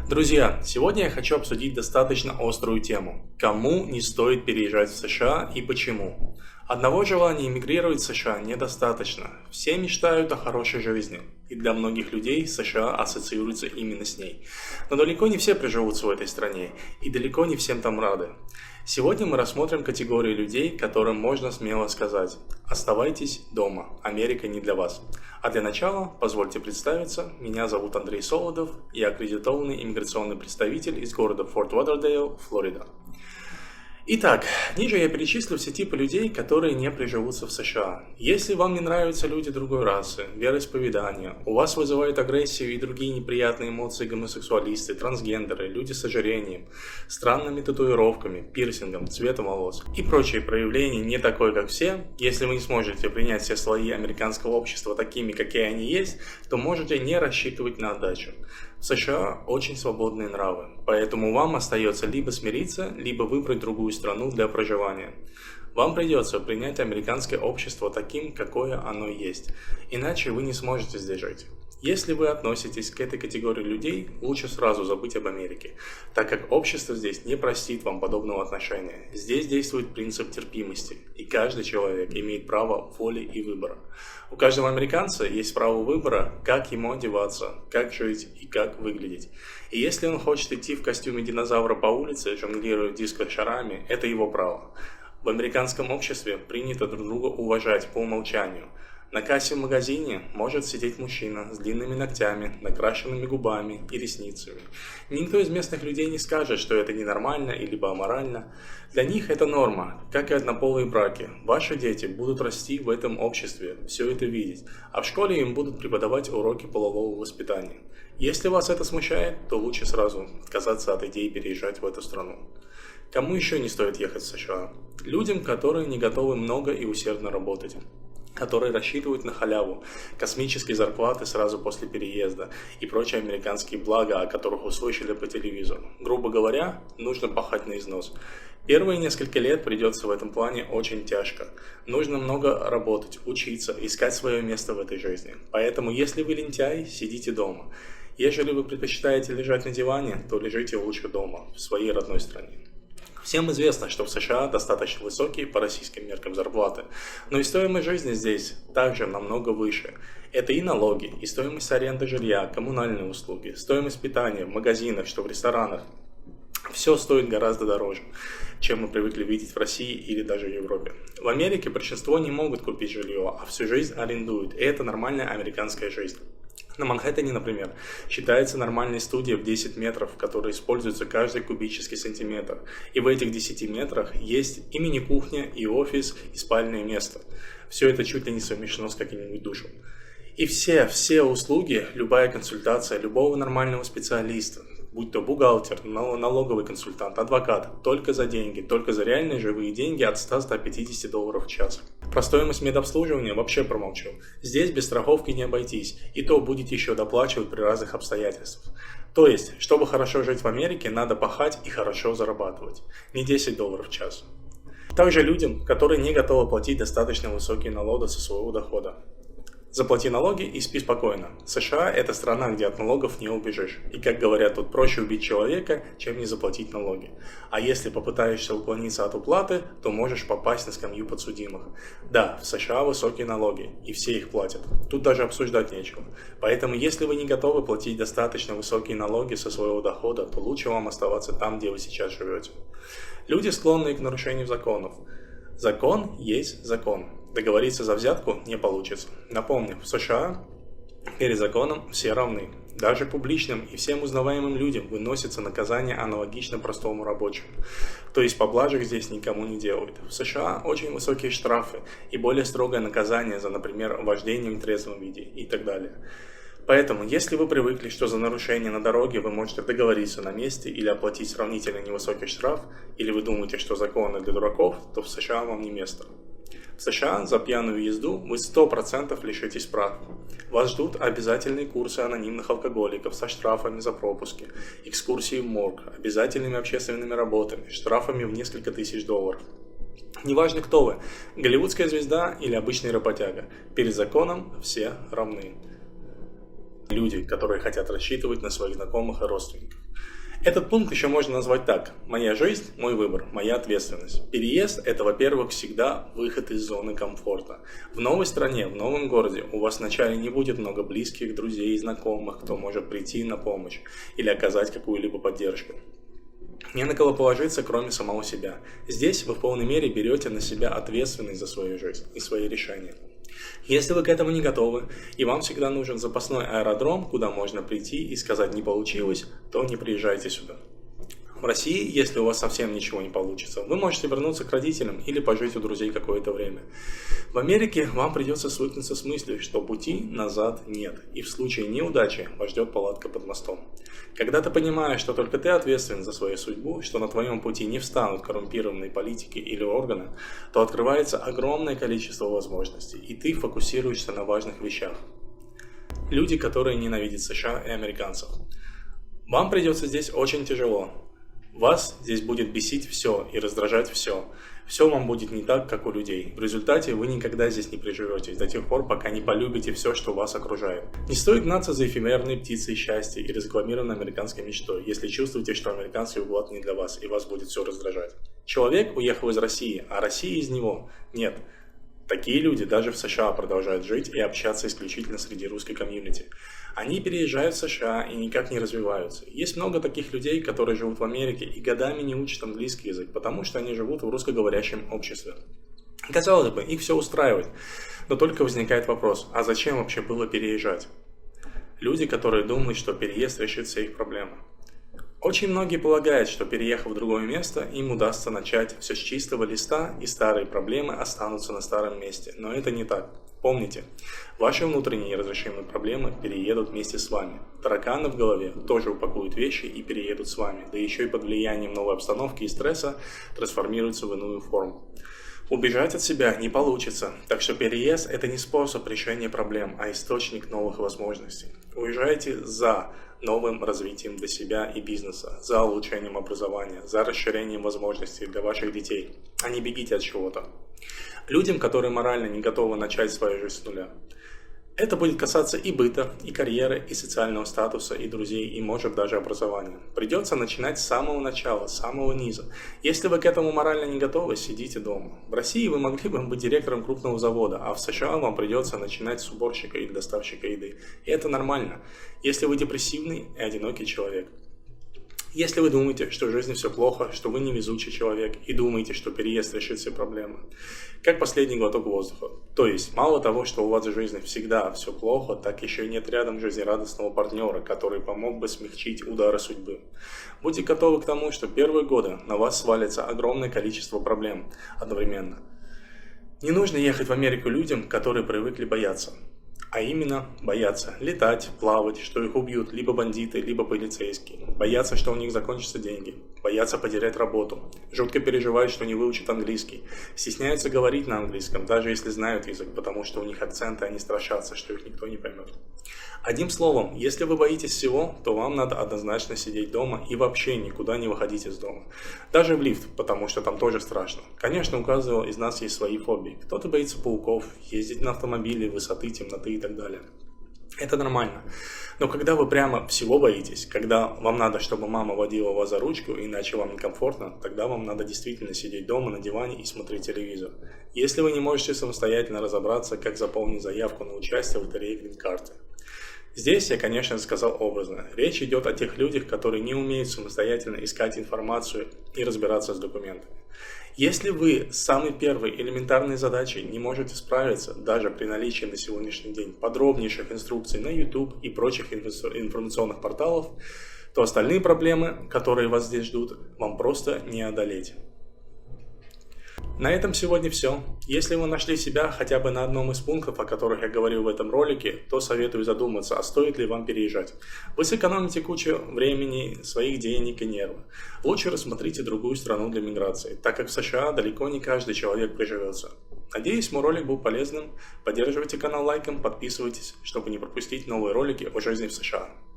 Друзья, сегодня я хочу обсудить достаточно острую тему. Кому не стоит переезжать в США и почему? Одного желания эмигрировать в США недостаточно. Все мечтают о хорошей жизни, и для многих людей США ассоциируется именно с ней. Но далеко не все приживутся в этой стране, и далеко не всем там рады. Сегодня мы рассмотрим категорию людей, которым можно смело сказать: оставайтесь дома, Америка не для вас. А для начала позвольте представиться, меня зовут Андрей Солодов, я аккредитованный иммиграционный представитель из города Форт Лодердейл, Флорида. Итак, ниже я перечислю все типы людей, которые не приживутся в США. Если вам не нравятся люди другой расы, вероисповедания, у вас вызывают агрессию и другие неприятные эмоции гомосексуалисты, трансгендеры, люди с ожирением, странными татуировками, пирсингом, цветом волос и прочие проявления не такой, как все, если вы не сможете принять все слои американского общества такими, какие они есть, то можете не рассчитывать на отдачу. В США очень свободные нравы, поэтому вам остается либо смириться, либо выбрать другую страну для проживания. Вам придется принять американское общество таким, какое оно есть, иначе вы не сможете здесь жить. Если вы относитесь к этой категории людей, лучше сразу забыть об Америке, так как общество здесь не простит вам подобного отношения. Здесь действует принцип терпимости, и каждый человек имеет право воли и выбора. У каждого американца есть право выбора, как ему одеваться, как жить и как выглядеть. И если он хочет идти в костюме динозавра по улице, жонглируя диско-шарами, это его право. В американском обществе принято друг друга уважать по умолчанию. На кассе в магазине может сидеть мужчина с длинными ногтями, накрашенными губами и ресницами. Никто из местных людей не скажет, что это ненормально или аморально. Для них это норма, как и однополые браки. Ваши дети будут расти в этом обществе, все это видеть, а в школе им будут преподавать уроки полового воспитания. Если вас это смущает, то лучше сразу отказаться от идеи переезжать в эту страну. Кому еще не стоит ехать в США? Людям, которые не готовы много и усердно работать, которые рассчитывают на халяву, космические зарплаты сразу после переезда и прочие американские блага, о которых услышали по телевизору. Грубо говоря, нужно пахать на износ. Первые несколько лет придется в этом плане очень тяжко. Нужно много работать, учиться, искать свое место в этой жизни. Поэтому, если вы лентяй, сидите дома. Если вы предпочитаете лежать на диване, то лежите лучше дома, в своей родной стране. Всем известно, что в США достаточно высокие по российским меркам зарплаты, но и стоимость жизни здесь также намного выше. Это и налоги, и стоимость аренды жилья, коммунальные услуги, стоимость питания в магазинах, что в ресторанах. Все стоит гораздо дороже, чем мы привыкли видеть в России или даже в Европе. В Америке большинство не могут купить жилье, а всю жизнь арендуют, и это нормальная американская жизнь. На Манхэттене, например, считается нормальной студия в 10 метров, в которой используется каждый кубический сантиметр. И в этих 10 метрах есть и мини-кухня, и офис, и спальное место. Все это чуть ли не совмещено с каким-нибудь душем. И все услуги, любая консультация любого нормального специалиста, будь то бухгалтер, налоговый консультант, адвокат, только за деньги, только за реальные живые деньги от $100-150 в час. Про стоимость медобслуживания вообще промолчу. Здесь без страховки не обойтись, и то будете еще доплачивать при разных обстоятельствах. То есть, чтобы хорошо жить в Америке, надо пахать и хорошо зарабатывать. Не $10 в час. Также людям, которые не готовы платить достаточно высокие налоги со своего дохода. Заплати налоги и спи спокойно. США – это страна, где от налогов не убежишь. И, как говорят, тут проще убить человека, чем не заплатить налоги. А если попытаешься уклониться от уплаты, то можешь попасть на скамью подсудимых. Да, в США высокие налоги, и все их платят. Тут даже обсуждать нечего. Поэтому, если вы не готовы платить достаточно высокие налоги со своего дохода, то лучше вам оставаться там, где вы сейчас живете. Люди, склонные к нарушению законов. Закон есть закон. Договориться за взятку не получится. Напомню, в США перед законом все равны. Даже публичным и всем узнаваемым людям выносится наказание аналогично простому рабочему. То есть поблажек здесь никому не делают. В США очень высокие штрафы и более строгое наказание за, например, вождение в нетрезвом виде и так далее. Поэтому, если вы привыкли, что за нарушение на дороге вы можете договориться на месте или оплатить сравнительно невысокий штраф, или вы думаете, что законы для дураков, то в США вам не место. В США за пьяную езду вы 100% лишитесь прав. Вас ждут обязательные курсы анонимных алкоголиков со штрафами за пропуски, экскурсии в морг, обязательными общественными работами, штрафами в несколько тысяч долларов. Неважно, кто вы, голливудская звезда или обычный работяга, перед законом все равны. Люди, которые хотят рассчитывать на своих знакомых и родственников. Этот пункт еще можно назвать так: «Моя жизнь, мой выбор, моя ответственность». Переезд – это, во-первых, всегда выход из зоны комфорта. В новой стране, в новом городе у вас вначале не будет много близких, друзей и знакомых, кто может прийти на помощь или оказать какую-либо поддержку. Не на кого положиться, кроме самого себя. Здесь вы в полной мере берете на себя ответственность за свою жизнь и свои решения. Если вы к этому не готовы, и вам всегда нужен запасной аэродром, куда можно прийти и сказать «не получилось», то не приезжайте сюда. В России, если у вас совсем ничего не получится, вы можете вернуться к родителям или пожить у друзей какое-то время. В Америке вам придется свыкнуться с мыслью, что пути назад нет, и в случае неудачи вас ждет палатка под мостом. Когда ты понимаешь, что только ты ответственен за свою судьбу, что на твоем пути не встанут коррумпированные политики или органы, то открывается огромное количество возможностей, и ты фокусируешься на важных вещах. Люди, которые ненавидят США и американцев. Вам придется здесь очень тяжело. Вас здесь будет бесить все и раздражать все. Все вам будет не так, как у людей. В результате вы никогда здесь не приживетесь до тех пор, пока не полюбите все, что вас окружает. Не стоит гнаться за эфемерной птицей счастья и разрекламированной американской мечтой, если чувствуете, что американский уклад не для вас и вас будет все раздражать. Человек уехал из России, а Россия из него. Нет. Такие люди даже в США продолжают жить и общаться исключительно среди русской комьюнити. Они переезжают в США и никак не развиваются. Есть много таких людей, которые живут в Америке и годами не учат английский язык, потому что они живут в русскоговорящем обществе. Казалось бы, их все устраивает, но только возникает вопрос, а зачем вообще было переезжать? Люди, которые думают, что переезд решит все их проблемы. Очень многие полагают, что переехав в другое место, им удастся начать все с чистого листа и старые проблемы останутся на старом месте. Но это не так. Помните, ваши внутренние неразрешимые проблемы переедут вместе с вами. Тараканы в голове тоже упакуют вещи и переедут с вами, да еще и под влиянием новой обстановки и стресса трансформируются в иную форму. Убежать от себя не получится, так что переезд – это не способ решения проблем, а источник новых возможностей. Уезжайте за новым развитием для себя и бизнеса, за улучшением образования, за расширением возможностей для ваших детей, а не бегите от чего-то. Людям, которые морально не готовы начать свою жизнь с нуля. Это будет касаться и быта, и карьеры, и социального статуса, и друзей, и, может, даже образования. Придется начинать с самого начала, с самого низа. Если вы к этому морально не готовы, сидите дома. В России вы могли бы быть директором крупного завода, а в США вам придется начинать с уборщика или доставщика еды. И это нормально, если вы депрессивный и одинокий человек. Если вы думаете, что в жизни все плохо, что вы невезучий человек и думаете, что переезд решит все проблемы, как последний глоток воздуха. То есть, мало того, что у вас в жизни всегда все плохо, так еще и нет рядом жизнерадостного партнера, который помог бы смягчить удары судьбы. Будьте готовы к тому, что первые годы на вас свалится огромное количество проблем одновременно. Не нужно ехать в Америку людям, которые привыкли бояться. А именно, боятся летать, плавать, что их убьют либо бандиты, либо полицейские. Боятся, что у них закончатся деньги. Боятся потерять работу. Жутко переживают, что не выучат английский. Стесняются говорить на английском, даже если знают язык, потому что у них акценты, они страшатся, что их никто не поймет. Одним словом, если вы боитесь всего, то вам надо однозначно сидеть дома и вообще никуда не выходить из дома. Даже в лифт, потому что там тоже страшно. Конечно, у каждого из нас есть свои фобии. Кто-то боится пауков, ездить на автомобиле, высоты, темноты и так далее. Это нормально. Но когда вы прямо всего боитесь, когда вам надо, чтобы мама водила вас за ручку, иначе вам некомфортно, тогда вам надо действительно сидеть дома на диване и смотреть телевизор. Если вы не можете самостоятельно разобраться, как заполнить заявку на участие в лотерее грин-карты. Здесь я, конечно, сказал образно. Речь идет о тех людях, которые не умеют самостоятельно искать информацию и разбираться с документами. Если вы с самой первой элементарной задачей не можете справиться, даже при наличии на сегодняшний день подробнейших инструкций на YouTube и прочих информационных порталов, то остальные проблемы, которые вас здесь ждут, вам просто не одолеть. На этом сегодня все. Если вы нашли себя хотя бы на одном из пунктов, о которых я говорил в этом ролике, то советую задуматься, а стоит ли вам переезжать. Вы сэкономите кучу времени, своих денег и нервов. Лучше рассмотрите другую страну для миграции, так как в США далеко не каждый человек приживется. Надеюсь, мой ролик был полезным. Поддерживайте канал лайком, подписывайтесь, чтобы не пропустить новые ролики о жизни в США.